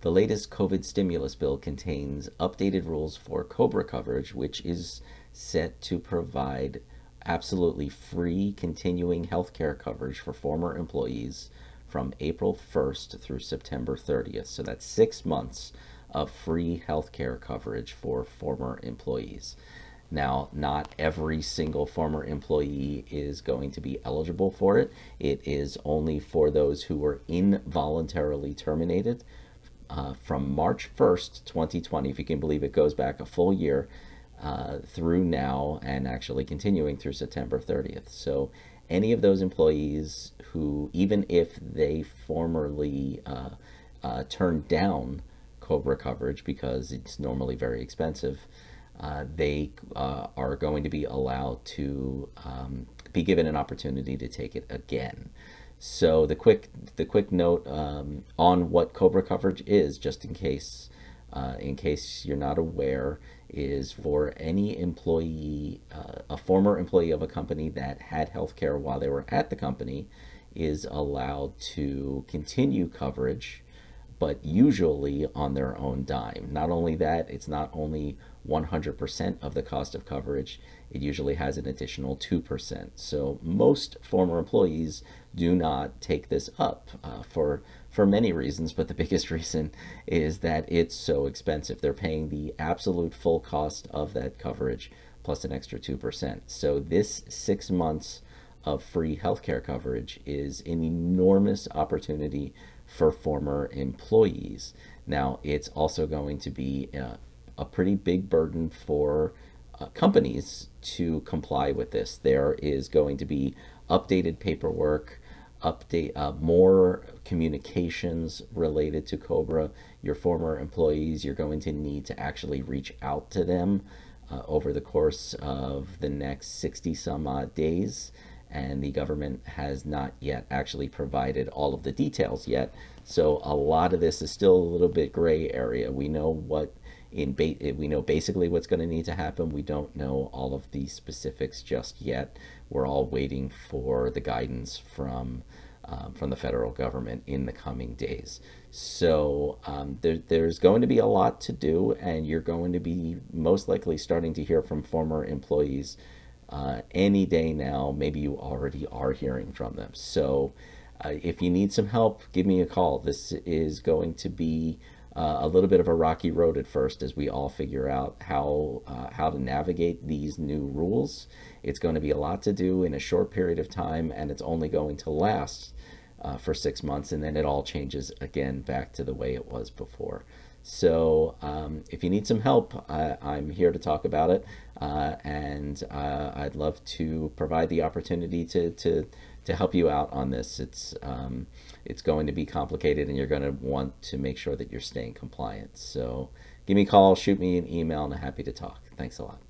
The latest COVID stimulus bill contains updated rules for COBRA coverage, which is set to provide absolutely free continuing health care coverage for former employees from April 1st through September 30th. So that's 6 months of free health care coverage for former employees. Now, not every single former employee is going to be eligible for it. It is only for those who were involuntarily terminated from March 1st, 2020, if you can believe it goes back a full year, through now and actually continuing through September 30th. So any of those employees who, even if they formerly turned down COBRA coverage because it's normally very expensive, they are going to be allowed to be given an opportunity to take it again. So the quick note on what COBRA coverage is, just in case you're not aware, is for any employee, a former employee of a company that had health care while they were at the company, is allowed to continue coverage, but usually on their own dime. Not only that, it's not only 100% of the cost of coverage, it usually has an additional 2%. So most former employees do not take this up for many reasons, but the biggest reason is that it's so expensive. They're paying the absolute full cost of that coverage plus an extra 2%. So this 6 months of free healthcare coverage is an enormous opportunity for former employees. Now, it's also going to be a pretty big burden for companies to comply with this. There is going to be updated paperwork, more communications related to COBRA. Your former employees, you're going to need to actually reach out to them over the course of the next 60 some odd days. And the government has not yet actually provided all of the details yet. So a lot of this is still a little bit gray area. We know we know basically what's going to need to happen. We don't know all of the specifics just yet. We're all waiting for the guidance from the federal government in the coming days. So there's going to be a lot to do, and you're going to be most likely starting to hear from former employees any day now. Maybe you already are hearing from them. So if you need some help, give me a call. This is going to be a little bit of a rocky road at first as we all figure out how to navigate these new rules. It's going to be a lot to do in a short period of time, and it's only going to last for 6 months, and then it all changes again back to the way it was before. So if you need some help, I'm here to talk about it, and I'd love to provide the opportunity to help you out on this. It's going to be complicated, and you're going to want to make sure that you're staying compliant. So give me a call, shoot me an email, and I'm happy to talk. Thanks a lot.